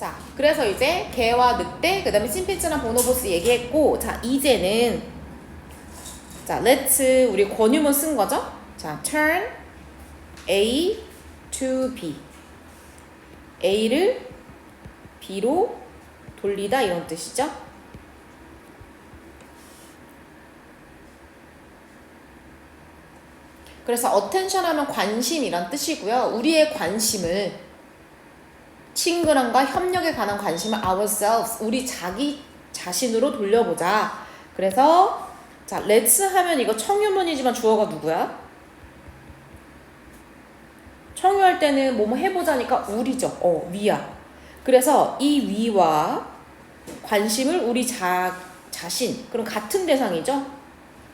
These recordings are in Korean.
자, 그래서 이제 개와 늑대, 그 다음에 심피츠랑 보노보스 얘기했고, 자, 이제는, 자, let's, 우리 권유문 쓴 거죠? 자, turn A to B. A를 B로 돌리다 이런 뜻이죠? 그래서 attention 하면 관심이란 뜻이고요. 우리의 관심을 친근함과 협력에 관한 관심을 ourselves, 우리 자기 자신으로 돌려보자. 그래서 자, let's 하면 이거 청유문이지만 주어가 누구야? 청유할 때는 뭐뭐 해보자니까 우리죠. 위야. 그래서 이 위와 관심을 우리 자신, 그럼 같은 대상이죠.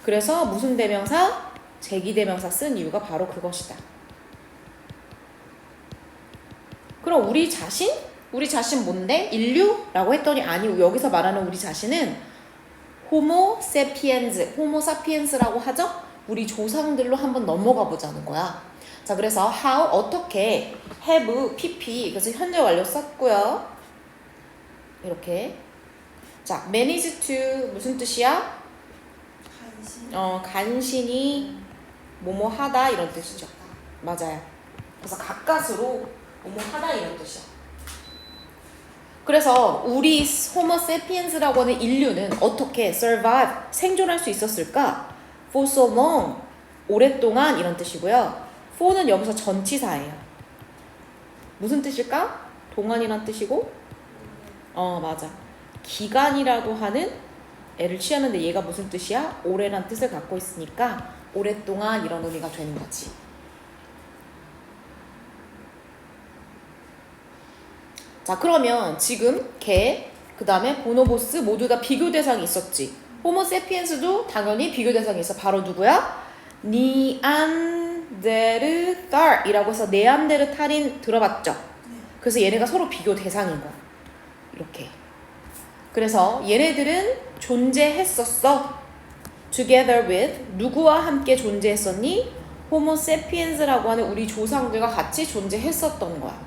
그래서 무슨 대명사? 제기대명사 쓴 이유가 바로 그것이다. 그럼 우리 자신? 우리 자신 뭔데? 인류라고 했더니 아니고 여기서 말하는 우리 자신은 호모 세피엔즈, 호모 사피엔스라고 하죠? 우리 조상들로 한번 넘어가 보자는 거야. 자, 그래서 how, 어떻게, have, pp, 그래서 현재 완료 썼고요. 이렇게. 자, manage to 무슨 뜻이야? 간신히 뭐뭐 하다 이런 뜻이죠. 맞아요. 그래서 가까스로 뭐뭐 하다 이런 뜻이야. 그래서 우리 호모 세피엔스라고 하는 인류는 어떻게 survive, 생존할 수 있었을까? for so long, 오랫동안 이런 뜻이고요. for는 여기서 전치사예요. 무슨 뜻일까? 동안이란 뜻이고 맞아. 기간이라고 하는 애를 취하는데 얘가 무슨 뜻이야? 오래란 뜻을 갖고 있으니까 오랫동안 이런 의미가 되는 거지. 자, 그러면 지금 개, 그 다음에 보노보스 모두 다 비교 대상이 있었지. 호모세피엔스도 당연히 비교 대상이 있어. 바로 누구야? 니안데르탈이라고 해서 네안데르탈인 들어봤죠? 그래서 얘네가 서로 비교 대상인 거야. 이렇게. 그래서 얘네들은 존재했었어. together with, 누구와 함께 존재했었니? 호모세피엔스라고 하는 우리 조상들과 같이 존재했었던 거야.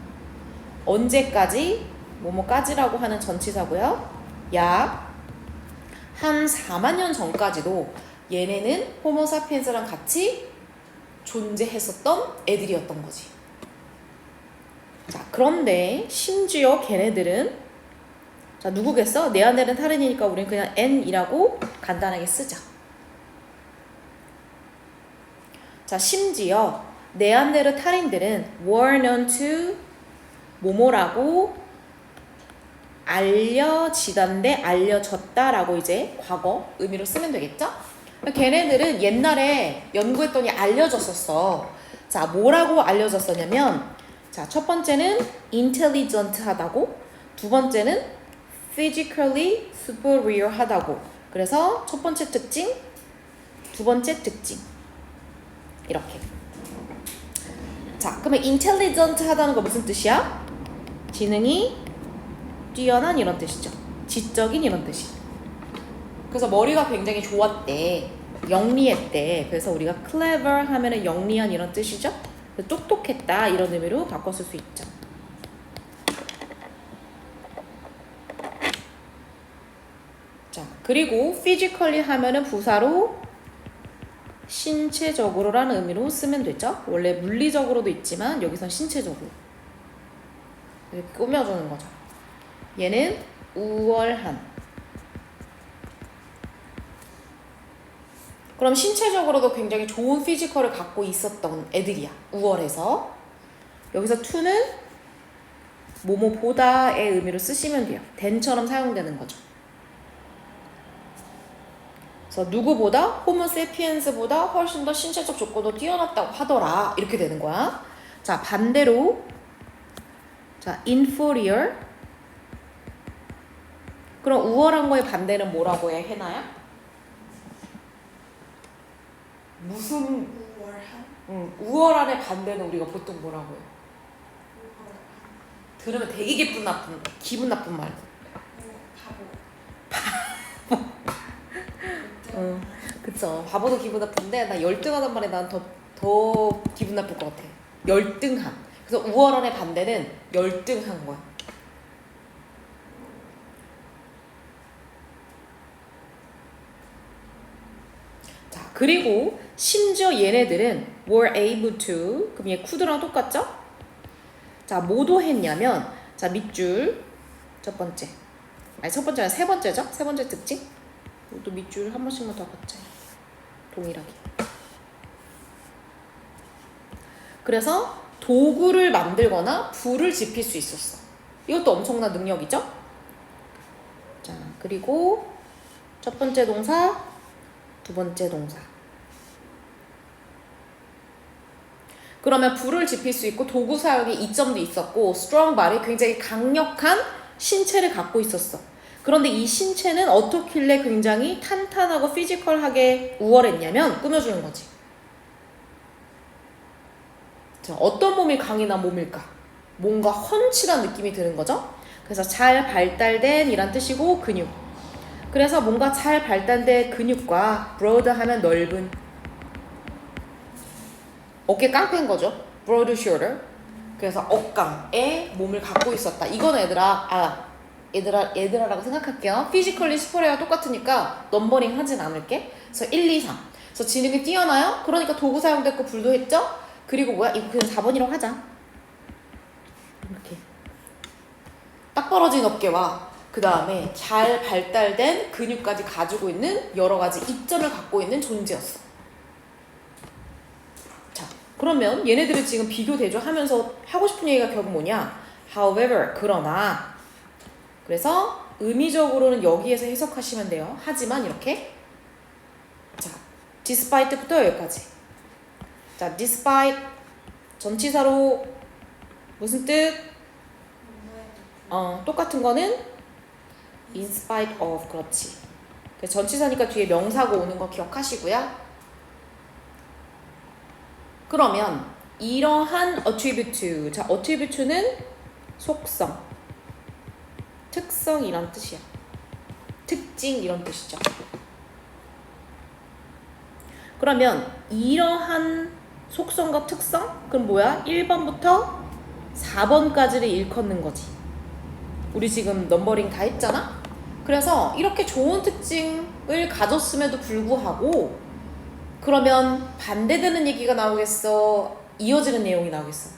언제까지? 뭐뭐까지라고 하는 전치사고요. 약 한 4만 년 전까지도 얘네는 호모사피엔스랑 같이 존재했었던 애들이었던 거지. 자, 그런데 심지어 걔네들은 자, 누구겠어? 네안데르탈인이니까 우리는 그냥 N이라고 간단하게 쓰자. 자, 심지어 네안데르탈인들은 were known to 뭐뭐라고 알려지던데 알려졌다라고 이제 과거 의미로 쓰면 되겠죠? 걔네들은 옛날에 연구했더니 알려졌었어. 자, 뭐라고 알려졌었냐면 자, 첫 번째는 intelligent 하다고, 두 번째는 physically superior 하다고. 그래서 첫 번째 특징, 두 번째 특징. 이렇게. 자, 그러면 intelligent 하다는 거 무슨 뜻이야? 지능이 뛰어난 이런 뜻이죠. 지적인 이런 뜻이. 그래서 머리가 굉장히 좋았대. 영리했대. 그래서 우리가 clever 하면은 영리한 이런 뜻이죠. 똑똑했다 이런 의미로 바꿨을 수 있죠. 자, 그리고 physically 하면은 부사로 신체적으로라는 의미로 쓰면 되죠. 원래 물리적으로도 있지만 여기선 신체적으로 이렇게 꾸며주는 거죠. 얘는 우월한. 그럼 신체적으로도 굉장히 좋은 피지컬을 갖고 있었던 애들이야. 우월해서. 여기서 to는 뭐뭐보다의 의미로 쓰시면 돼요. than처럼 사용되는 거죠. 그래서 누구보다 호모세피엔스보다 훨씬 더 신체적 조건도 뛰어났다고 하더라. 이렇게 되는 거야. 자, 반대로 자, inferior. 그럼 우월한 거의 반대는 뭐라고 해? 해나요? 무슨 우월한? 우월한의 반대는 우리가 보통 뭐라고 해요? 들으면 되게 기분 나쁜 말. 바보. 그쵸. 바보도 기분 나쁜데 나 열등하단 말에 난 더 기분 나쁠 것 같아. 열등함. 그래서 우월한의 반대는 열등한 거야. 그리고 심지어 얘네들은 were able to, 그럼 얘 could랑 똑같죠? 자, 뭐도 했냐면, 자, 밑줄 첫 번째, 아니 첫 번째가 세 번째죠? 세 번째 특징. 또 밑줄 한 번씩만 더 걷자. 동일하게. 그래서 도구를 만들거나 불을 지필 수 있었어. 이것도 엄청난 능력이죠? 자, 그리고 첫 번째 동사, 두 번째 동사. 그러면 불을 지필 수 있고 도구 사용에 이점도 있었고 strong body, 굉장히 강력한 신체를 갖고 있었어. 그런데 이 신체는 어떻길래 굉장히 탄탄하고 피지컬하게 우월했냐면 꾸며주는 거지. 자, 어떤 몸이 강인한 몸일까? 뭔가 훤칠한 느낌이 드는 거죠. 그래서 잘 발달된 이란 뜻이고 근육. 그래서 뭔가 잘 발달된 근육과 broad 하면 넓은, 어깨 깡패인 거죠. broad shoulder. 그래서 억강의 몸을 갖고 있었다. 이건 얘들아라고 생각할게요. 피지컬리 스포레와 똑같으니까 넘버링 하진 않을게. 그래서 1, 2, 3. 그래서 지능이 뛰어나요? 그러니까 도구 사용됐고 불도 했죠? 그리고 뭐야? 이거 그냥 4번이라고 하자. 이렇게 딱 벌어진 어깨와 그 다음에 잘 발달된 근육까지 가지고 있는 여러 가지 이점을 갖고 있는 존재였어. 자, 그러면 얘네들을 지금 비교 대조하면서 하고 싶은 얘기가 결국 뭐냐? However, 그러나. 그래서 의미적으로는 여기에서 해석하시면 돼요. 하지만 이렇게. 자, despite부터 여기까지. 자, despite 전치사로 무슨 뜻? 똑같은 거는 in spite of, 그렇지. 그래서 전치사니까 뒤에 명사가 오는 거 기억하시고요. 그러면 이러한 attribute, 자, attribute는 속성, 특성 이란 뜻이야. 특징 이런 뜻이죠. 그러면 이러한 속성과 특성? 그럼 뭐야? 1번부터 4번까지를 일컫는 거지. 우리 지금 넘버링 다 했잖아? 그래서 이렇게 좋은 특징을 가졌음에도 불구하고 그러면 반대되는 얘기가 나오겠어? 이어지는 내용이 나오겠어?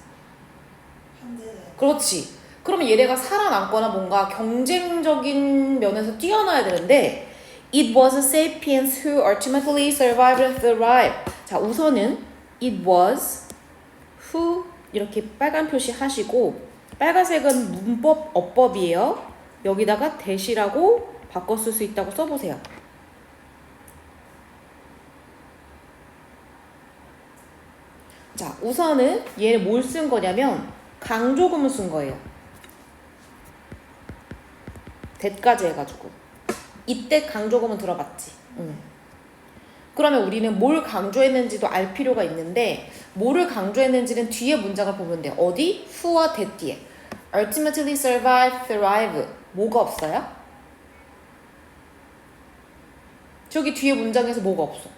그렇지. 그러면 얘네가 살아남거나 뭔가 경쟁적인 면에서 뛰어나야 되는데 It was sapiens who ultimately survived and thrived. 자, 우선은 It was who 이렇게 빨간 표시 하시고 빨간색은 문법 어법이에요. 여기다가 대시라고 바꿔 쓸 수 있다고 써보세요. 자, 우선은 얘 뭘 쓴 거냐면 강조금을 쓴 거예요. that까지 해가지고. 이때 강조금은 들어봤지. 그러면 우리는 뭘 강조했는지도 알 필요가 있는데 뭐를 강조했는지는 뒤에 문장을 보면 돼. 어디? who와 that 뒤에. ultimately survive, thrive. 뭐가 없어요? 저기 뒤에 문장에서 뭐가 없어?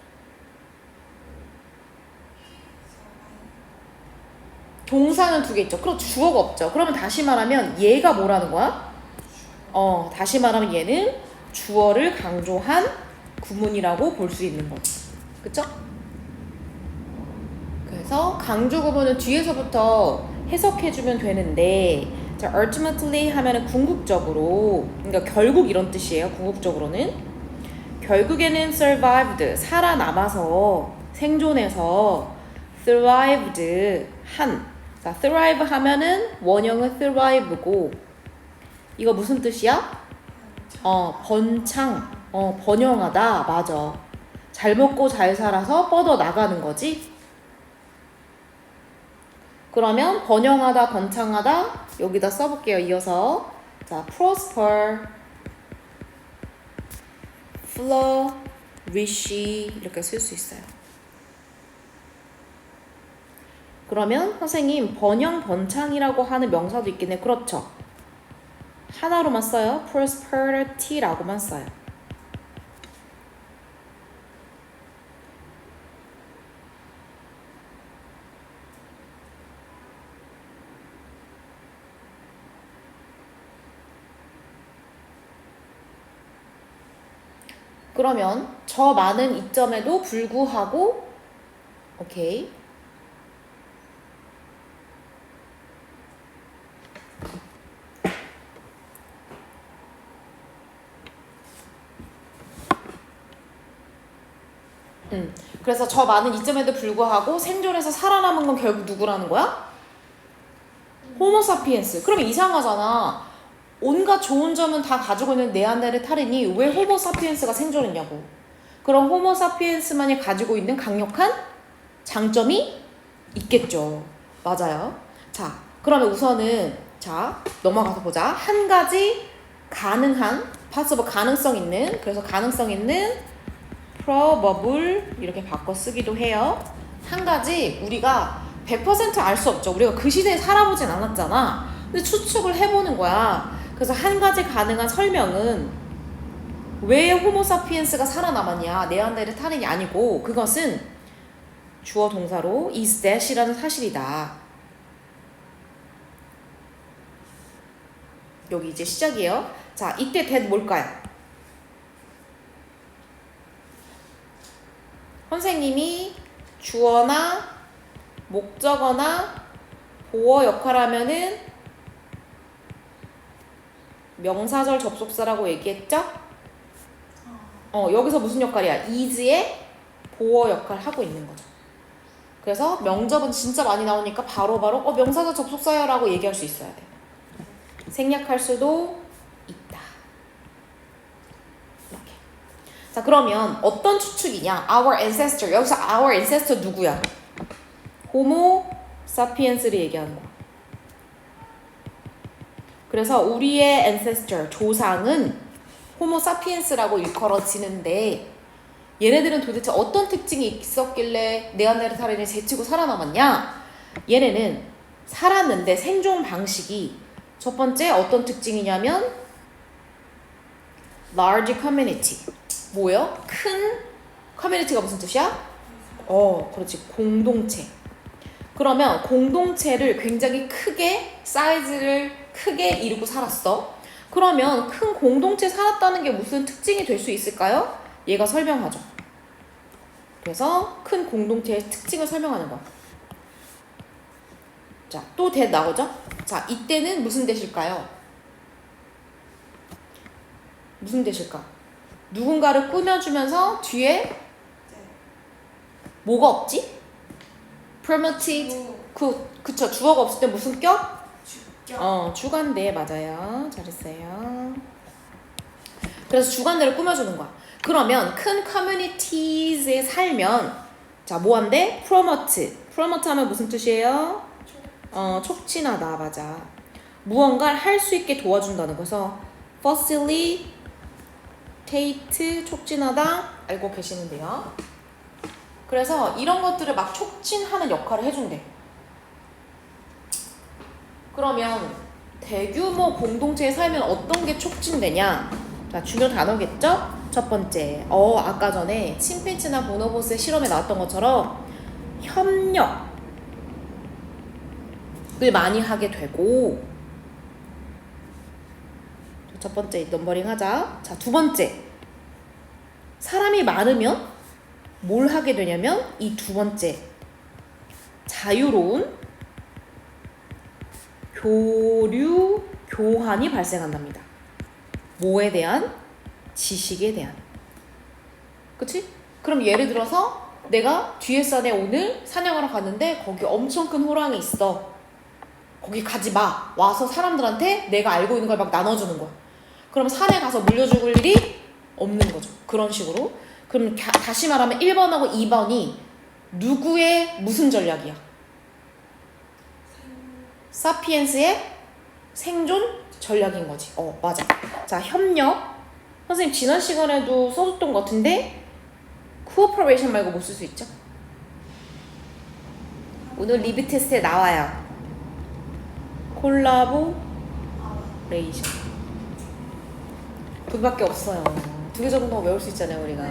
동사는 두 개 있죠. 그럼 주어가 없죠. 그러면 다시 말하면 얘가 뭐라는 거야? 다시 말하면 얘는 주어를 강조한 구문이라고 볼 수 있는 거지. 그쵸? 그래서 강조 구문은 뒤에서부터 해석해주면 되는데 자, ultimately 하면은 궁극적으로, 그러니까 결국 이런 뜻이에요. 궁극적으로는 결국에는 survived, 살아남아서 생존해서 thrived, 한. 자, thrive 하면은 원형은 thrive고 이거 무슨 뜻이야? 번창, 번영하다. 맞아. 잘 먹고 잘 살아서 뻗어 나가는 거지. 그러면 번영하다, 번창하다 여기다 써볼게요. 이어서 자, prosper, flourish 이렇게 쓸 수 있어요. 그러면 선생님 번영, 번창이라고 하는 명사도 있겠네. 그렇죠. 하나로만 써요. prosperity라고만 써요. 그러면 저 많은 이점에도 불구하고 오케이. 그래서 저 많은 이점에도 불구하고 생존해서 살아남은 건 결국 누구라는 거야? 호모사피엔스. 그러면 이상하잖아. 온갖 좋은 점은 다 가지고 있는 네안데르탈인이 왜 호모사피엔스가 생존했냐고. 그럼 호모사피엔스만이 가지고 있는 강력한 장점이 있겠죠. 맞아요. 자, 그러면 우선은 자 넘어가서 보자. 한 가지 가능한 possible 가능성 있는 그래서 가능성 있는 probable 이렇게 바꿔 쓰기도 해요. 한 가지 우리가 100% 알 수 없죠. 우리가 그 시대에 살아보진 않았잖아. 근데 추측을 해보는 거야. 그래서 한 가지 가능한 설명은 왜 호모사피엔스가 살아남았냐, 네안데르탈인이 아니고 그것은 주어 동사로 is that이라는 사실이다. 여기 이제 시작이에요. 자, 이때 that 뭘까요? 선생님이 주어나 목적어나 보어 역할하면은 명사절 접속사라고 얘기했죠? 여기서 무슨 역할이야? is의 보어 역할 하고 있는 거죠. 그래서 명접은 진짜 많이 나오니까 바로바로 명사절 접속사야 라고 얘기할 수 있어야 돼. 생략할 수도 있다. 이렇게. 자, 그러면 어떤 추측이냐? Our ancestor. 여기서 our ancestor 누구야? 호모 사피엔스를 얘기하는 거야. 그래서 우리의 ancestor, 조상은 호모 사피엔스라고 일컬어지는데 얘네들은 도대체 어떤 특징이 있었길래 네안데르탈인을 제치고 살아남았냐? 얘네는 살았는데 생존 방식이 첫 번째 어떤 특징이냐면 large community. 뭐예요? 큰 커뮤니티가 무슨 뜻이야? 그렇지. 공동체. 그러면 공동체를 굉장히 크게 사이즈를 크게 이루고 살았어. 그러면 큰 공동체 살았다는 게 무슨 특징이 될 수 있을까요? 얘가 설명하죠. 그래서 큰 공동체의 특징을 설명하는 거야. 자, 또 that 나오죠? 자, 이때는 무슨 대실까요? 무슨 대실까? 누군가를 꾸며주면서 뒤에 뭐가 없지? primitive 그쵸. 주어가 없을 때 무슨 격? 주관대 맞아요. 잘했어요. 그래서 주관대를 꾸며주는 거야. 그러면 큰 커뮤니티즈에 살면 자, 뭐 한대? promote 하면 무슨 뜻이에요? 촉진하다. 맞아. 무언가를 할 수 있게 도와준다는 거서 facilitate 촉진하다 알고 계시는데요. 그래서 이런 것들을 막 촉진하는 역할을 해준대. 그러면 대규모 공동체에 살면 어떤 게 촉진되냐? 자, 중요 단어겠죠? 첫 번째, 아까 전에 침팬지나 보노보스의 실험에 나왔던 것처럼 협력을 많이 하게 되고 첫 번째 넘버링 하자. 자, 두 번째, 사람이 많으면 뭘 하게 되냐면 이 두 번째, 자유로운 교환이 발생한답니다. 뭐에 대한? 지식에 대한. 그치? 그럼 예를 들어서 내가 뒤에산에 오늘 사냥하러 갔는데 거기 엄청 큰 호랑이 있어. 거기 가지 마. 와서 사람들한테 내가 알고 있는 걸 막 나눠주는 거야. 그럼 산에 가서 물려죽을 일이 없는 거죠. 그런 식으로. 그럼 다시 말하면 1번하고 2번이 누구의 무슨 전략이야? 사피엔스의 생존 전략인 거지. 맞아. 자, 협력. 선생님 지난 시간에도 써줬던 것 같은데 cooperation 말고 뭐 쓸 수 있죠? 오늘 리뷰 테스트에 나와요. 콜라보레이션. 두 개밖에 없어요. 두 개 정도 외울 수 있잖아요, 우리가.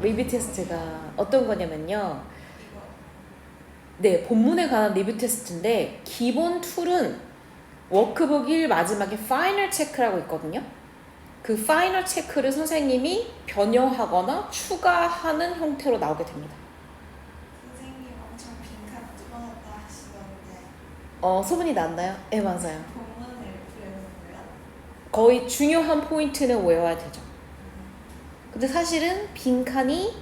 리뷰 테스트가 어떤 거냐면요. 네, 본문에 관한 리뷰 테스트인데 기본 툴은 워크북 1 마지막에 파이널 체크라고 있거든요. 그 파이널 체크를 선생님이 변형하거나 추가하는 형태로 나오게 됩니다. 선생님 엄청 빈칸 집어넣다 하시던데 소문이 났나요? 네, 맞아요. 본문을 외우고요? 거의 중요한 포인트는 외워야 되죠. 근데 사실은 빈칸이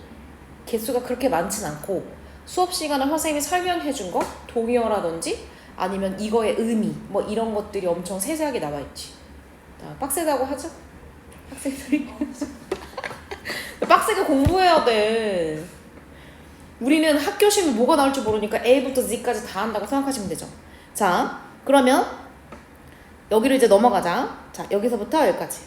개수가 그렇게 많진 않고 수업 시간에 선생님이 설명해 준 거, 동의어라든지 아니면 이거의 의미 뭐 이런 것들이 엄청 세세하게 나와 있지. 빡세다고 하죠? 학생들이 빡세게 공부해야 돼. 우리는 학교 시험에 뭐가 나올지 모르니까 A부터 Z까지 다 한다고 생각하시면 되죠. 자, 그러면 여기로 이제 넘어가자. 자, 여기서부터 여기까지.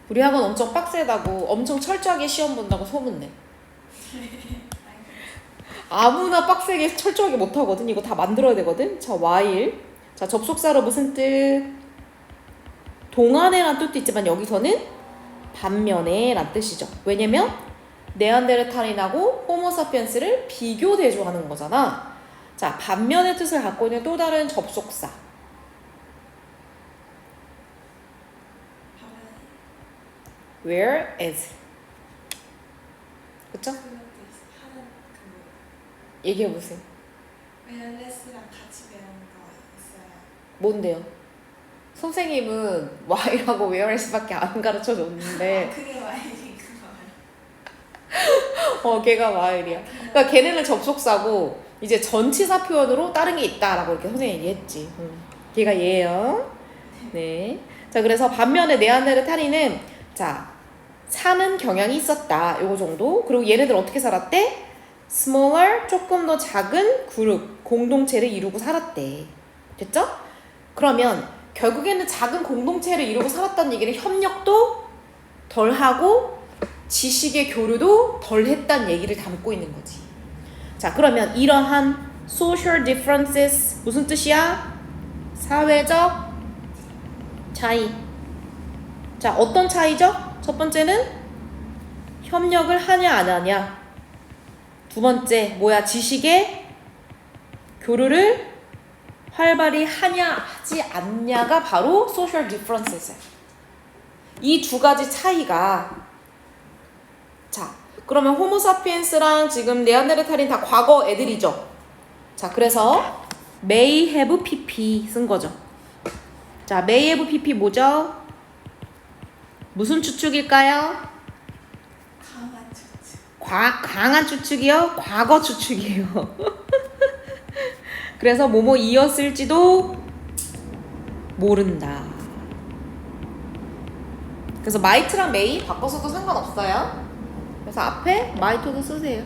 우리 학원 엄청 빡세다고 엄청 철저하게 시험 본다고 소문내. 아무나 빡세게 철저하게 못하거든. 이거 다 만들어야 되거든. 자, while. 자, 접속사로 무슨 뜻? 동안에란 뜻도 있지만 여기서는 반면에 란 뜻이죠. 왜냐면 네안데르탈인하고 호모사피엔스를 비교 대조하는 거잖아. 자, 반면의 뜻을 갖고 있는 또 다른 접속사. whereas. 그쵸? 그것도 하는 그 얘기해보세요. 웰레스랑 같이 배우는 거 있어요. 뭔데요? 선생님은 while하고 whereas밖에 안 가르쳐줬는데 그게 와이인가요? 걔가 while이야. 그러니까 걔네는 접속사고 이제 전치사 표현으로 다른 게 있다라고 이렇게 선생님이 얘기했지. 걔가 얘예요. 네. 자, 그래서 반면에 네안데르탈인은 자, 사는 경향이 있었다. 요거 정도. 그리고 얘네들 어떻게 살았대? smaller, 조금 더 작은 그룹, 공동체를 이루고 살았대. 됐죠? 그러면 결국에는 작은 공동체를 이루고 살았다는 얘기는 협력도 덜 하고 지식의 교류도 덜 했다는 얘기를 담고 있는 거지. 자, 그러면 이러한 social differences 무슨 뜻이야? 사회적 차이. 자, 어떤 차이죠? 첫 번째는 협력을 하냐 안 하냐. 두 번째 뭐야? 지식의 교류를 활발히 하냐 하지 않냐가 바로 social differences. 이 두 가지 차이가 자, 그러면 호모사피엔스랑 지금 네안데르탈인 다 과거 애들이죠. 자, 그래서 may have pp 쓴 거죠. 자, may have pp 뭐죠? 무슨 추측일까요? 강한 추측. 강한 추측이요? 과거 추측이에요. 그래서 뭐뭐이었을지도 모른다. 그래서 might랑 may 바꿔서도 상관없어요. 그래서 앞에 might도 쓰세요.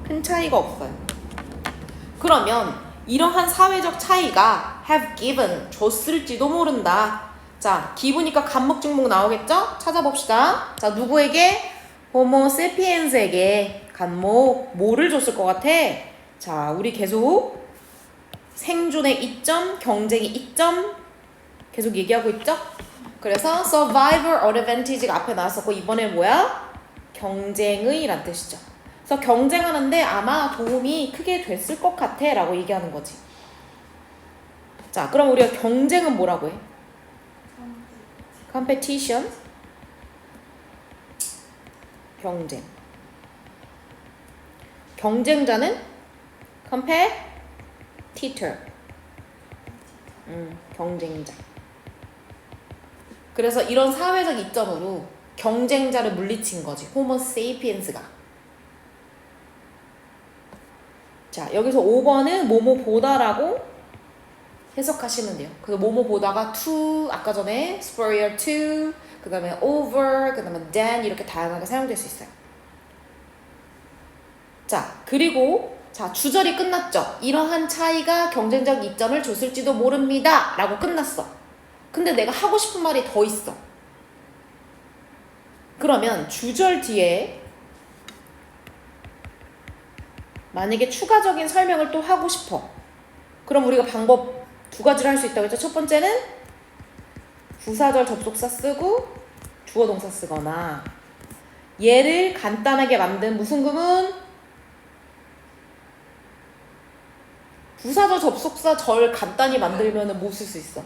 큰 차이가 없어요. 그러면 이러한 사회적 차이가 have given 줬을지도 모른다. 자, 기브니까 간목증목 나오겠죠? 찾아봅시다. 자, 누구에게? 호모 세피엔스에게 간목 뭐를 줬을 것 같아? 자, 우리 계속 생존의 이점, 경쟁의 이점 계속 얘기하고 있죠? 그래서 survivor advantage가 앞에 나왔었고 이번에 뭐야? 경쟁의 란 뜻이죠. 그래서 경쟁하는데 아마 도움이 크게 됐을 것 같아 라고 얘기하는 거지. 자, 그럼 우리가 경쟁은 뭐라고 해? competition. 경쟁. 경쟁자는 competitor. 경쟁자. 그래서 이런 사회적 이점으로 경쟁자를 물리친 거지. 호모 세이피엔스가. 자, 여기서 5번은 뭐뭐 보다라고 해석하시면 돼요. 그래서 뭐뭐 보다가 to, 아까 전에 superior to, 그 다음에 over, 그 다음에 than 이렇게 다양하게 사용될 수 있어요. 자, 그리고 자, 주절이 끝났죠. 이러한 차이가 경쟁적 이점을 줬을지도 모릅니다 라고 끝났어. 근데 내가 하고 싶은 말이 더 있어. 그러면 주절 뒤에 만약에 추가적인 설명을 또 하고 싶어. 그럼 우리가 방법 두 가지를 할 수 있다고 했죠. 첫 번째는 부사절 접속사 쓰고 주어 동사 쓰거나 얘를 간단하게 만든 무슨 구문? 부사절 접속사 절 간단히 만들면 뭐 쓸 수 있어?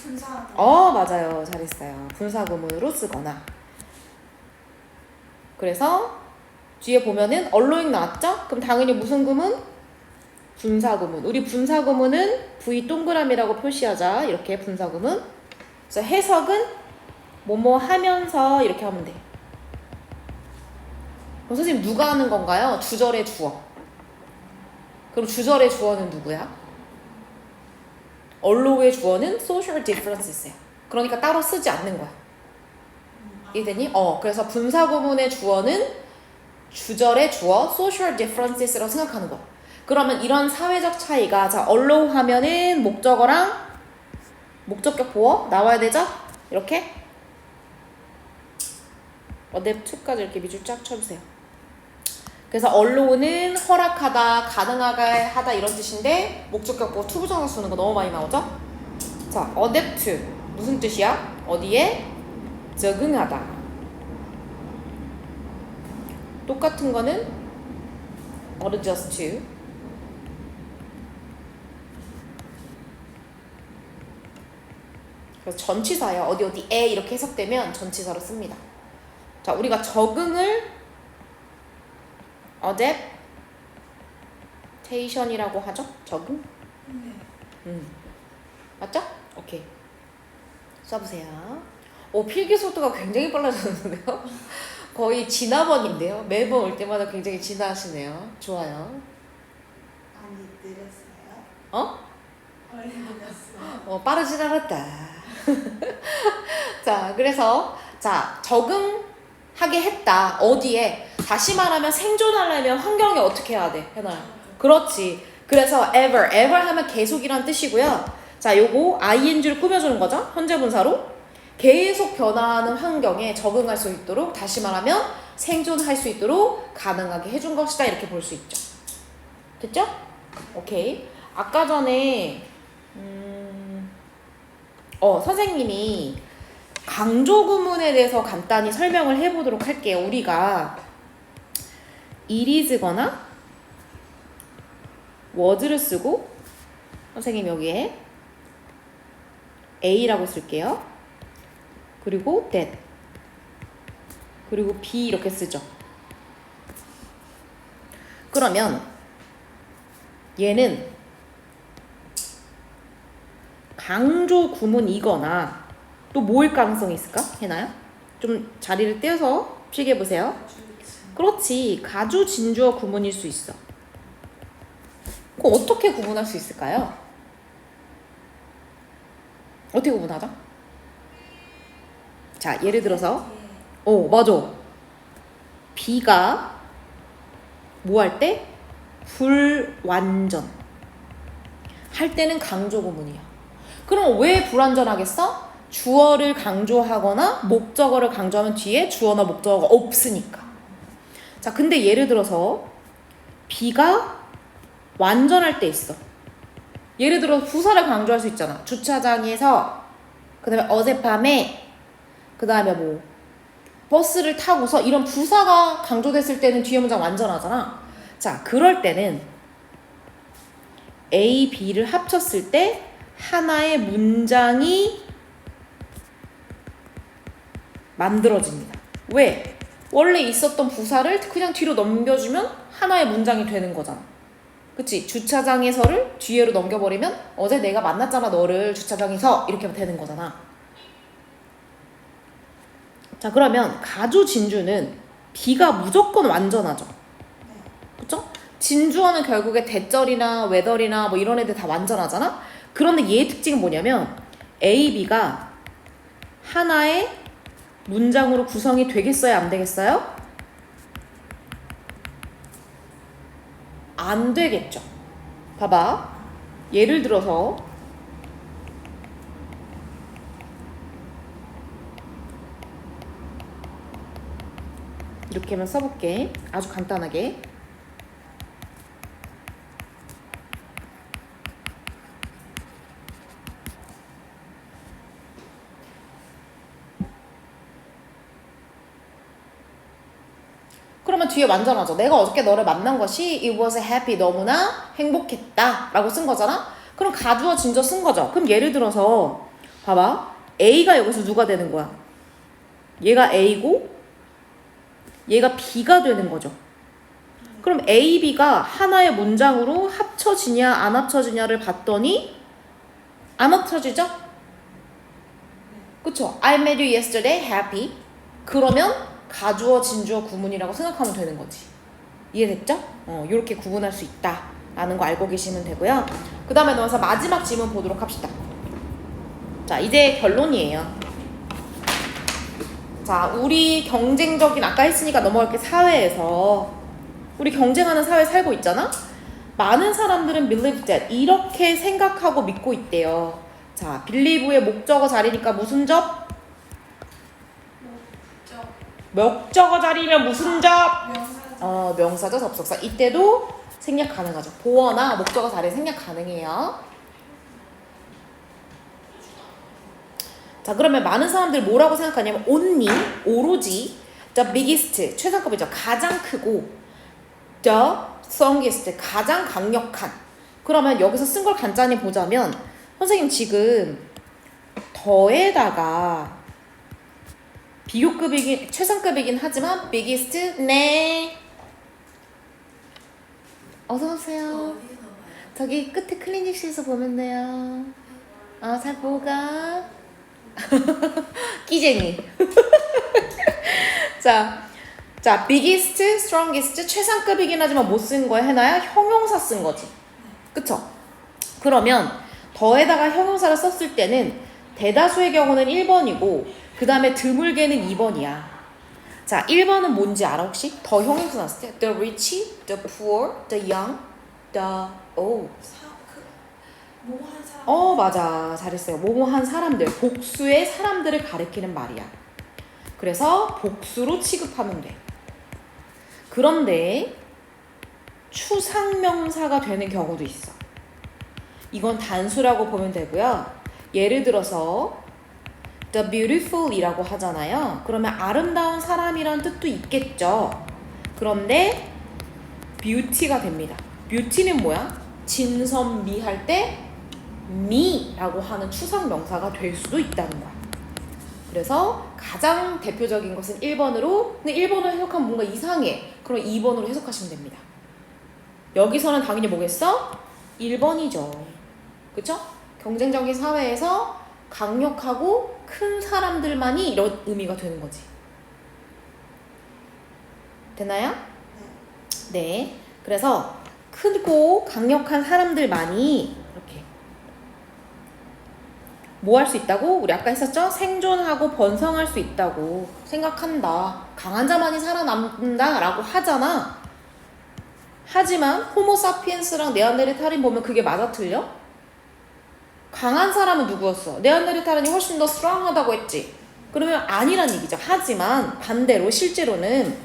분사하다. 맞아요. 잘했어요. 분사구문으로 쓰거나. 그래서 뒤에 보면은 언로잉 나왔죠? 그럼 당연히 무슨 구문? 분사구문. 우리 분사구문은 V 동그라미라고 표시하자. 이렇게 분사구문. 그래서 해석은 뭐뭐 하면서 이렇게 하면 돼. 그럼 선생님 누가 하는 건가요? 주절의 주어. 그럼 주절의 주어는 누구야? 언로의 주어는 social differences예요. 그러니까 따로 쓰지 않는 거야. 이해되니? 그래서 분사구문의 주어는 주절의 주어 social differences라고 생각하는 거야. 그러면 이런 사회적 차이가 자 allow 하면은 목적어랑 목적격 보어 나와야 되죠? 이렇게 adapt to까지 이렇게 밑줄 쫙 쳐주세요. 그래서 allow는 허락하다, 가능하게 하다 이런 뜻인데 목적격 보어 투부정사 쓰는 거 너무 많이 나오죠? 자, adapt 무슨 뜻이야? 어디에? 적응하다. 똑같은 거는 adjust to. 그래서 전치사예요. 어디에 이렇게 해석되면 전치사로 씁니다. 자, 우리가 적응을 adaptation이라고 하죠? 적응? 네. 맞죠? 오케이. 써보세요. 필기 속도가 굉장히 빨라졌는데요? 거의 진화번인데요? 매번 올 때마다 굉장히 진화하시네요. 좋아요. 많이 느렸어요. 어? 많이 느렸어요. 빠르진 않았다. 자, 그래서 자 적응하게 했다. 어디에? 다시 말하면 생존하려면 환경에 어떻게 해야 돼? 해놔요. 그렇지. 그래서 ever 하면 계속이란 뜻이고요. 자, 요거 ing를 꾸며주는 거죠. 현재 분사로. 계속 변화하는 환경에 적응할 수 있도록 다시 말하면 생존할 수 있도록 가능하게 해준 것이다. 이렇게 볼 수 있죠. 됐죠? 오케이. 아까 전에 선생님이 강조 구문에 대해서 간단히 설명을 해보도록 할게요. 우리가 is거나 was를 쓰고 선생님 여기에 A라고 쓸게요. 그리고 that 그리고 B 이렇게 쓰죠. 그러면 얘는 강조 구문이거나 또 뭐일 가능성이 있을까? 해나요? 좀 자리를 떼어서 필기해 보세요. 그렇지. 가주 진주어 구문일 수 있어. 그럼 어떻게 구분할 수 있을까요? 어떻게 구분하죠? 자, 예를 들어서 맞아. B가 뭐 할 때? 불완전 할 때는 강조 구문이야. 그럼 왜 불완전하겠어? 주어를 강조하거나 목적어를 강조하면 뒤에 주어나 목적어가 없으니까. 자, 근데 예를 들어서 B가 완전할 때 있어. 예를 들어 부사를 강조할 수 있잖아. 주차장에서, 그 다음에 어젯밤에, 그 다음에 뭐 버스를 타고서 이런 부사가 강조됐을 때는 뒤에 문장 완전하잖아. 자, 그럴 때는 A, B를 합쳤을 때 하나의 문장이 만들어집니다. 왜? 원래 있었던 부사를 그냥 뒤로 넘겨주면 하나의 문장이 되는 거잖아. 그치? 주차장에서를 뒤로 넘겨버리면 어제 내가 만났잖아 너를 주차장에서 이렇게 되는 거잖아. 자, 그러면 가주 진주는 B가 무조건 완전하죠. 그쵸? 진주어는 결국에 대절이나 웨덜이나 뭐 이런 애들 다 완전하잖아. 그런데 얘의 특징은 뭐냐면 A, B가 하나의 문장으로 구성이 되겠어요? 안 되겠어요? 안 되겠죠. 봐봐. 예를 들어서 이렇게만 써볼게. 아주 간단하게. 그러면 뒤에 완전하죠. 내가 어저께 너를 만난 것이 it was happy, 너무나 행복했다 라고 쓴 거잖아. 그럼 가주어 진저 쓴 거죠. 그럼 예를 들어서 봐봐. A가 여기서 누가 되는 거야? 얘가 A고 얘가 B가 되는 거죠. 그럼 A, B가 하나의 문장으로 합쳐지냐 안 합쳐지냐를 봤더니 안 합쳐지죠? 그쵸? I met you yesterday, happy. 그러면 가주어, 진주어, 구문이라고 생각하면 되는 거지. 이해됐죠? 이렇게 구분할 수 있다라는 거 알고 계시면 되고요. 그 다음에 넘어서 마지막 질문 보도록 합시다. 자, 이제 결론이에요. 자, 우리 경쟁적인, 아까 했으니까 넘어갈게, 사회에서 우리 경쟁하는 사회 살고 있잖아? 많은 사람들은 believe that 이렇게 생각하고 믿고 있대요. 자, believe의 목적어 자리니까 무슨 접? 목적어 자리면 무슨 접? 명사죠. 명사죠, 접속사. 이때도 생략 가능하죠. 보어나 목적어 자리에 생략 가능해요. 자, 그러면 많은 사람들이 뭐라고 생각하냐면 only, 오로지 the biggest, 최상급이죠. 가장 크고 the strongest, 가장 강력한. 그러면 여기서 쓴 걸 간단히 보자면 선생님 지금 더에다가 비교급이긴 최상급이긴 하지만 biggest 네 어서오세요. 어디서 봐요? 저기 끝에 클리닉실에서 보면 돼요. 잘 보고 가. 끼쟁이. 자, biggest, strongest 최상급이긴 하지만 못 쓴 거에 해놔야 형용사 쓴 거지. 그쵸? 그러면 더에다가 형용사를 썼을 때는 대다수의 경우는 1번이고 그 다음에 드물게는 2번이야. 자, 1번은 뭔지 알아 혹시? 더 형용사 나왔을 때 the rich, the poor, the young, the old. 뭐한 사람. 맞아. 잘했어요. 뭐뭐한 사람들, 복수의 사람들을 가리키는 말이야. 그래서 복수로 취급하면 돼. 그런데 추상명사가 되는 경우도 있어. 이건 단수라고 보면 되고요. 예를 들어서 the beautiful 이라고 하잖아요. 그러면 아름다운 사람이란 뜻도 있겠죠. 그런데 beauty가 됩니다. beauty는 뭐야? 진선미 할 때 미라고 하는 추상명사가 될 수도 있다는 거야. 그래서 가장 대표적인 것은 1번으로, 근데 1번으로 해석하면 뭔가 이상해. 그럼 2번으로 해석하시면 됩니다. 여기서는 당연히 뭐겠어? 1번이죠. 그쵸? 경쟁적인 사회에서 강력하고 큰 사람들만이 이런 의미가 되는 거지. 되나요? 네. 그래서 크고 강력한 사람들만이 이렇게 뭐 할 수 있다고? 우리 아까 했었죠? 생존하고 번성할 수 있다고 생각한다. 강한 자만이 살아남는다 라고 하잖아. 하지만 호모사피엔스랑 네안데르탈인 보면 그게 맞아 틀려? 강한 사람은 누구였어? 네안데르탈인이 훨씬 더 스트롱하다고 했지. 그러면 아니란 얘기죠. 하지만 반대로 실제로는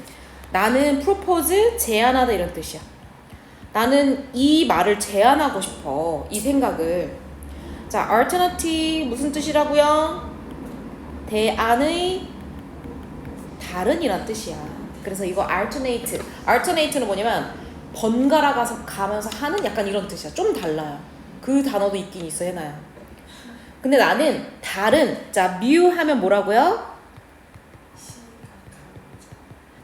나는 프로포즈, 제안하다 이런 뜻이야. 나는 이 말을 제안하고 싶어. 이 생각을. 자, alternative 무슨 뜻이라고요? 대안의 다른이란 뜻이야. 그래서 이거 alternate는 뭐냐면 번갈아 가면서 하는 약간 이런 뜻이야. 좀 달라요. 그 단어도 있긴 있어, 해놔요. 근데 나는 다른, 자, view 하면 뭐라고요?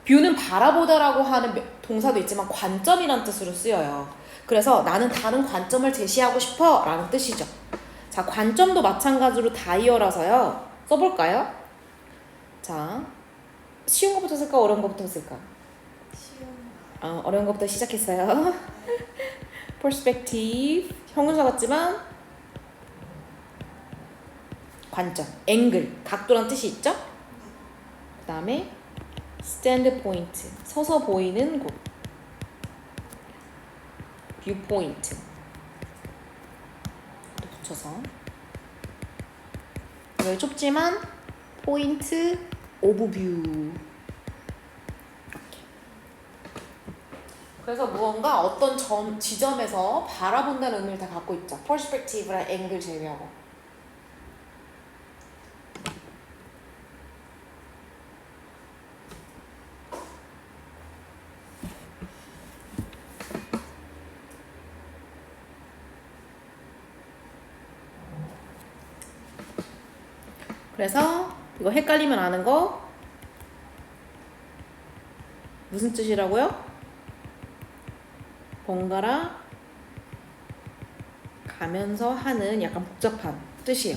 view는 바라보다라고 하는 동사도 있지만 관점이란 뜻으로 쓰여요. 그래서 나는 다른 관점을 제시하고 싶어 라는 뜻이죠. 자, 관점도 마찬가지로 다이어라서요. 써볼까요? 자, 쉬운 것부터 쓸까? 어려운 것부터 쓸까? 쉬운. 어려운 것부터 시작했어요. perspective, 형용사 같지만 관점, angle, 각도란 뜻이 있죠? 그 다음에 standpoint, 서서 보이는 곳, viewpoint 또 붙여서 여기 좁지만 point of view. 그래서 무언가 어떤 지점에서 바라본다는 의미를 다 갖고 있죠. perspective랑 angle 제외하고. 그래서 이거 헷갈리면 아는 거 무슨 뜻이라고요? 번갈아 가면서 하는 약간 복잡한 뜻이에요.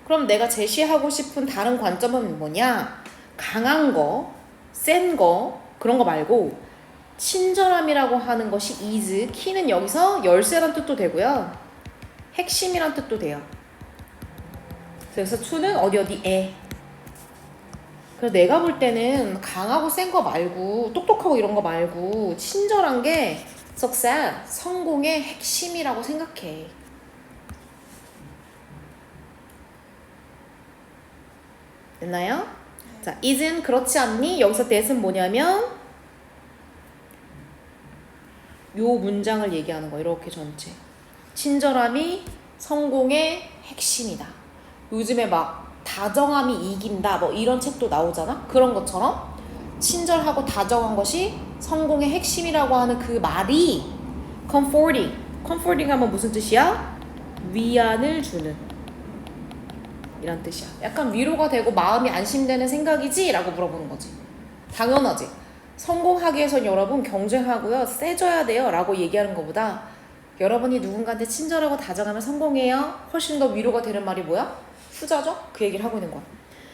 그럼 내가 제시하고 싶은 다른 관점은 뭐냐? 강한 거, 센 거, 그런 거 말고 친절함이라고 하는 것이 is, 키는 여기서 열쇠란 뜻도 되고요. 핵심이란 뜻도 돼요. 그래서 to는 어디에. 그래서 내가 볼 때는 강하고 센 거 말고 똑똑하고 이런 거 말고 친절한 게 success, 성공의 핵심이라고 생각해. 됐나요? 자, isn't 그렇지 않니? 여기서 that은 뭐냐면 요 문장을 얘기하는 거 이렇게 전체. 친절함이 성공의 핵심이다. 요즘에 막 다정함이 이긴다 뭐 이런 책도 나오잖아. 그런 것처럼 친절하고 다정한 것이 성공의 핵심이라고 하는 그 말이 comforting 하면 무슨 뜻이야? 위안을 주는 이란 뜻이야. 약간 위로가 되고 마음이 안심되는 생각이지? 라고 물어보는 거지. 당연하지. 성공하기 위해선 여러분 경쟁하고요. 세져야 돼요. 라고 얘기하는 것보다 여러분이 누군가한테 친절하고 다정하면 성공해요. 훨씬 더 위로가 되는 말이 뭐야? 후자죠? 그 얘기를 하고 있는 거야.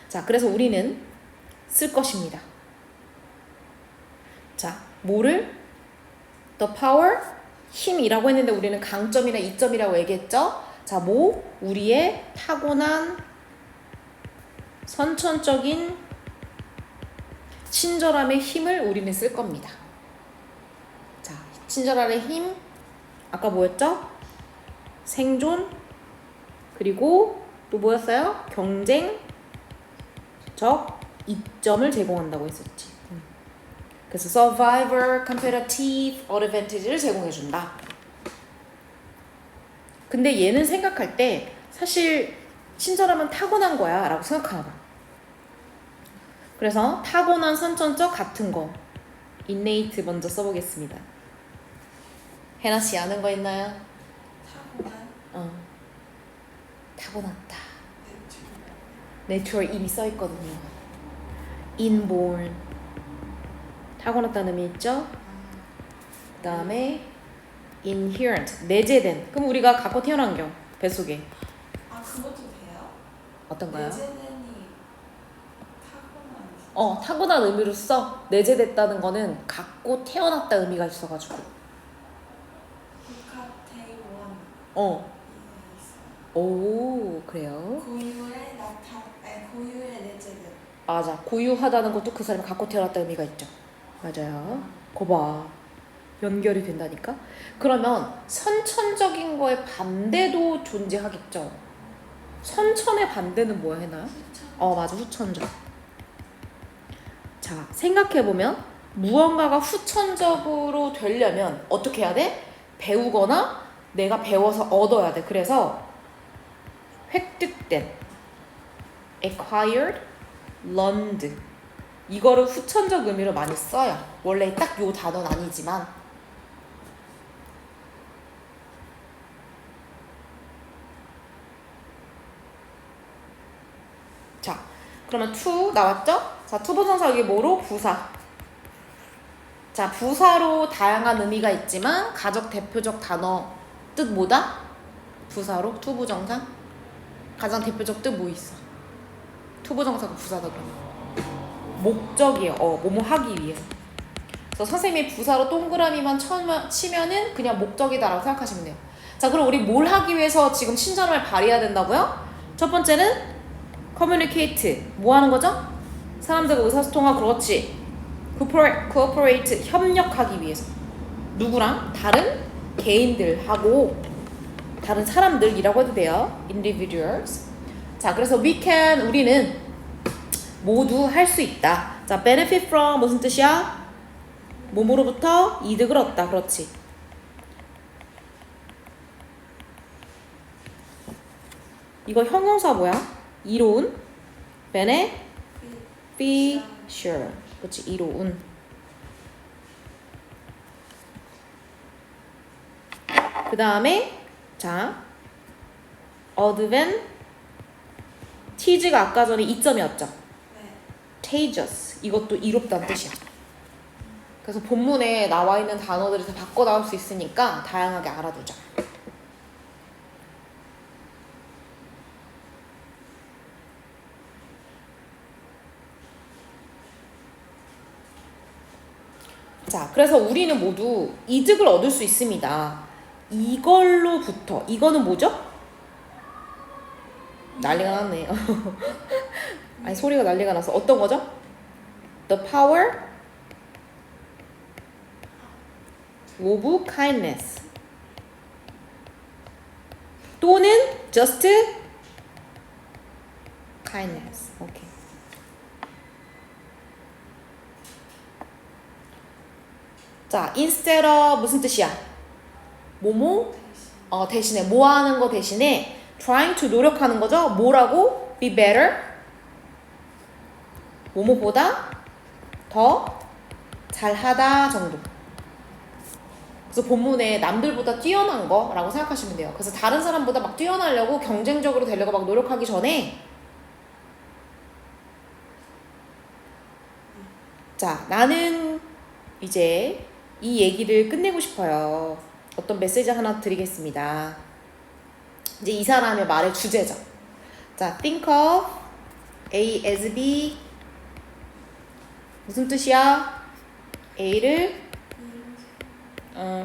자, 그래서 우리는 쓸 것입니다. 자, 뭐를? The power, 힘이라고 했는데 우리는 강점이나 이점이라고 얘기했죠? 자, 뭐? 우리의 타고난 선천적인 친절함의 힘을 우리는 쓸 겁니다. 자, 친절함의 힘, 아까 뭐였죠? 생존, 그리고 또 뭐였어요? 경쟁적 이점을 제공한다고 했었지. 그래서 survivor, competitive advantage를 제공해준다. 근데 얘는 생각할 때 사실 친절함은 타고난 거야 라고 생각하나 봐. 그래서 타고난 선천적 같은 거 innate 먼저 써보겠습니다. 혜나씨 아는 거 있나요? 타고난 타고났다. Natural 이미 써있거든요. inborn 타고났다는 의미 있죠? 그 다음에 inherent 내재된. 그럼 우리가 갖고 태어난 겨 뱃속에 그것도 돼요? 어떤가요? 내재는이 타고난 타고난 의미로 써. 내재됐다는 거는 갖고 태어났다 의미가 있어가지고. 국가태원 오, 그래요? 고유의 내재된. 맞아. 고유하다는 것도 그 사람이 갖고 태어났다 의미가 있죠. 맞아요. 거 봐. 연결이 된다니까? 그러면 선천적인 거에 반대도 존재하겠죠? 선천의 반대는 뭐야 해나요? 맞아. 후천적. 자, 생각해보면 무언가가 후천적으로 되려면 어떻게 해야 돼? 배우거나 내가 배워서 얻어야 돼. 그래서 획득된 acquired, learned 이거를 후천적 의미로 많이 써요. 원래 딱 요 단어는 아니지만 자, 그러면 to 나왔죠? 자, to 부정사 이게 뭐로? 부사. 자, 부사로 다양한 의미가 있지만 가적 대표적 단어 뜻 뭐다? 부사로 to 부정사 가장 대표적 뜻 뭐 있어? to 부정사가 부사다 그러면 목적이에요. 뭐뭐 하기 위해서. 그래서 선생님이 부사로 동그라미만 치면은 그냥 목적이다라고 생각하시면 돼요. 자, 그럼 우리 뭘 하기 위해서 지금 친절함을 발휘해야 된다고요? 첫 번째는 communicate. 뭐 하는 거죠? 사람들과 의사소통하고 그렇지. cooperate. 협력하기 위해서. 누구랑? 다른 개인들하고 다른 사람들이라고 해도 돼요. individuals. 자, 그래서 우리는 모두 할 수 있다. 자, benefit from 무슨 뜻이야? 몸으로부터 이득을 얻다. 그렇지. 이거 형용사 뭐야? 이로운 beneficial. 그렇지. 이로운. 그 다음에 자 advantage가 아까 전에 2점이었죠. 네. contagious 이것도 이롭다는 뜻이야. 그래서 본문에 나와 있는 단어들을 다 바꿔 나올 수 있으니까 다양하게 알아두자. 자, 그래서 우리는 모두 이득을 얻을 수 있습니다. 이걸로부터 이거는 뭐죠? 난리가 났네. 아니 소리가 난리가 나서 어떤 거죠? The power of kindness 또는 just kindness. 오케이. 자, instead of 무슨 뜻이야? 뭐뭐? 대신에 뭐 하는 거 대신에 trying to 노력하는 거죠. 뭐라고? be better. 뭐뭐보다 더 잘하다 정도. 그래서 본문에 남들보다 뛰어난 거라고 생각하시면 돼요. 그래서 다른 사람보다 막 뛰어나려고 경쟁적으로 되려고 막 노력하기 전에 자, 나는 이제 이 얘기를 끝내고 싶어요. 어떤 메시지 하나 드리겠습니다. 이제 이 사람의 말의 주제죠. 자, think of A as B 무슨 뜻이야? A를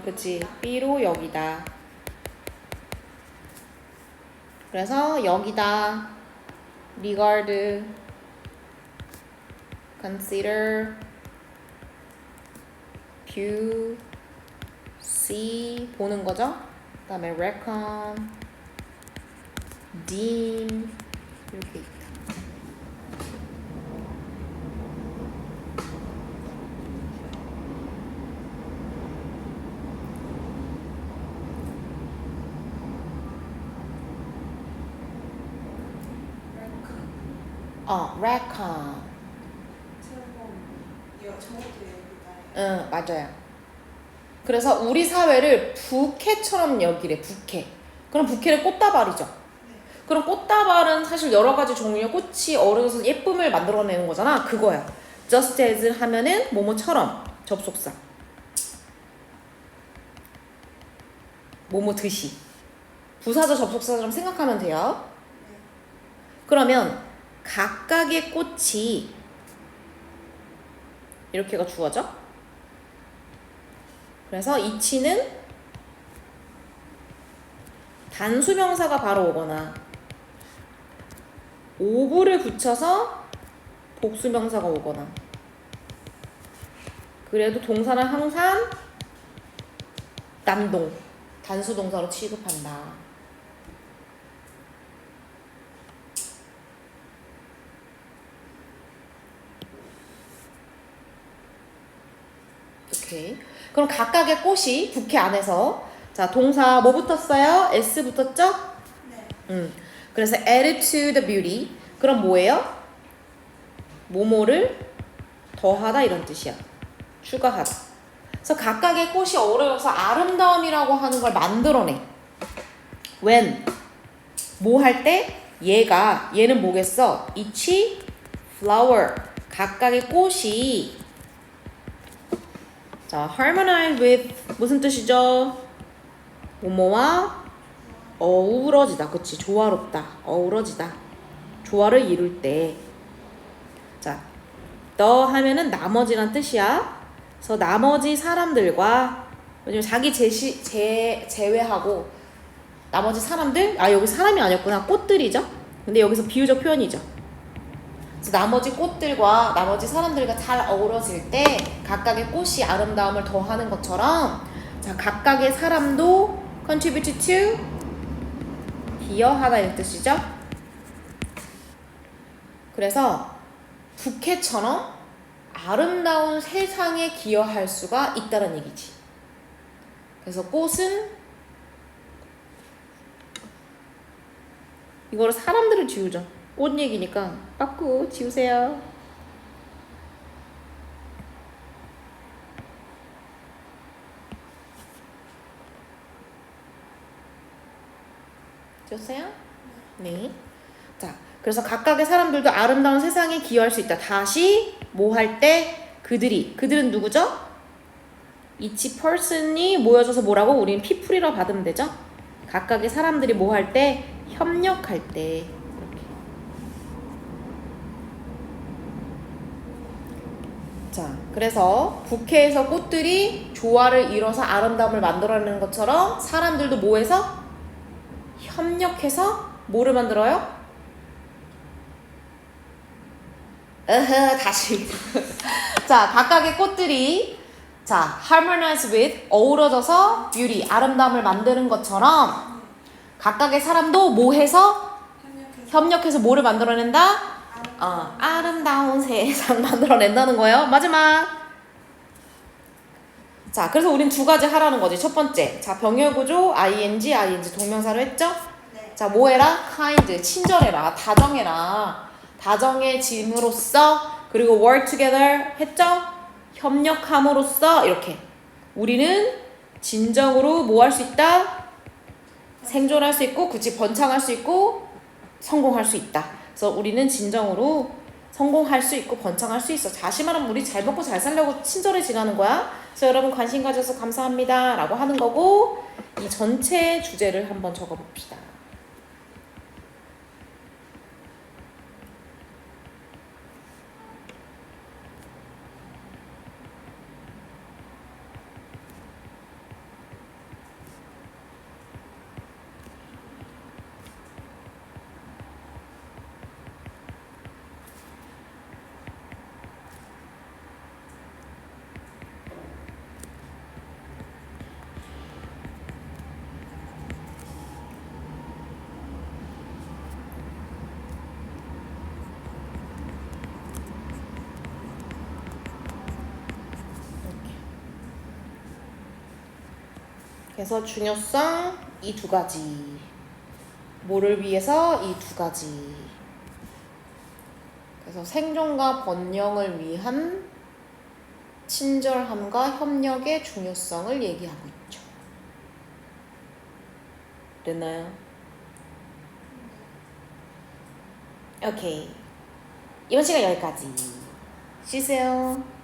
그치. B로 여기다. 그래서 여기다 regard, consider, view, see 보는 거죠. 그 다음에 reckon, deem 이렇게 있다. reckon. 응, 맞아요. 그래서 우리 사회를 부캐처럼 여기래, 부캐. 그럼 부캐를 꽃다발이죠. 그럼 꽃다발은 사실 여러 가지 종류의 꽃이 어우러져서 예쁨을 만들어내는 거잖아. 그거야. just as 하면은 뭐뭐처럼 접속사. 뭐뭐 듯이. 부사적 접속사처럼 생각하면 돼요. 그러면 각각의 꽃이 이렇게가 주어져. 그래서 each는 단수명사가 바로 오거나 of를 붙여서 복수명사가 오거나 그래도 동사는 항상 남동, 단수동사로 취급한다. 오케이. 그럼 각각의 꽃이 부캐 안에서 자 동사 뭐 붙었어요? S 붙었죠? 네. 그래서 add to the beauty. 그럼 뭐예요? 뭐뭐를 더하다 이런 뜻이야. 추가하다. 그래서 각각의 꽃이 어우러져서 아름다움이라고 하는 걸 만들어내. when 뭐 할 때 얘는 뭐겠어? each flower 각각의 꽃이 자, harmonize with 무슨 뜻이죠? 뭐뭐와 어우러지다. 그치? 조화롭다. 어우러지다. 조화를 이룰 때. 자, 너 하면은 나머지란 뜻이야. 그래서 나머지 사람들과 왜냐면 자기 제외하고 나머지 사람들 여기 사람이 아니었구나. 꽃들이죠? 근데 여기서 비유적 표현이죠. 그래서 나머지 꽃들과 나머지 사람들과 잘 어우러질 때 각각의 꽃이 아름다움을 더하는 것처럼 자 각각의 사람도 contribute to 기여하다 이런 뜻이죠. 그래서 부캐처럼 아름다운 세상에 기여할 수가 있다는 얘기지. 그래서 꽃은 이거를 사람들을 지우죠. 꽃 얘기니까 빠꾸 지우세요. 되었어요? 네. 자, 그래서 각각의 사람들도 아름다운 세상에 기여할 수 있다. 다시 뭐 할 때 그들은 누구죠? each person이 모여져서 뭐라고? 우리는 people이라고 받으면 되죠? 각각의 사람들이 뭐 할 때? 협력할 때. 이렇게. 자, 그래서 부케에서 꽃들이 조화를 이뤄서 아름다움을 만들어내는 것처럼 사람들도 뭐해서? 협력해서 뭐를 만들어요? 다시. 자, 각각의 꽃들이 자, harmonize with 어우러져서 beauty 아름다움을 만드는 것처럼 각각의 사람도 뭐 해서 협력해서 뭐를 만들어낸다? 아름다운 세상 만들어낸다는 거예요. 마지막. 자, 그래서 우린 두 가지 하라는 거지. 첫 번째, 자, 병렬구조 ing 동명사로 했죠? 네. 자, 뭐 해라? kind, 친절해라, 다정해라. 다정해짐으로써 그리고 work together 했죠? 협력함으로써 이렇게 우리는 진정으로 뭐 할 수 있다? 생존할 수 있고 그치 번창할 수 있고 성공할 수 있다. 그래서 우리는 진정으로 성공할 수 있고 번창할 수 있어. 다시 말하면 우리 잘 먹고 잘 살려고 친절해지라는 거야. 그래서 여러분 관심 가져서 감사합니다 라고 하는 거고 이 전체 주제를 한번 적어봅시다. 그래서 중요성 이 두 가지. 뭐를 위해서 이 두 가지. 그래서 생존과 번영을 위한 친절함과 협력의 중요성을 얘기하고 있죠. 됐나요? 오케이. 이번 시간 여기까지. 쉬세요.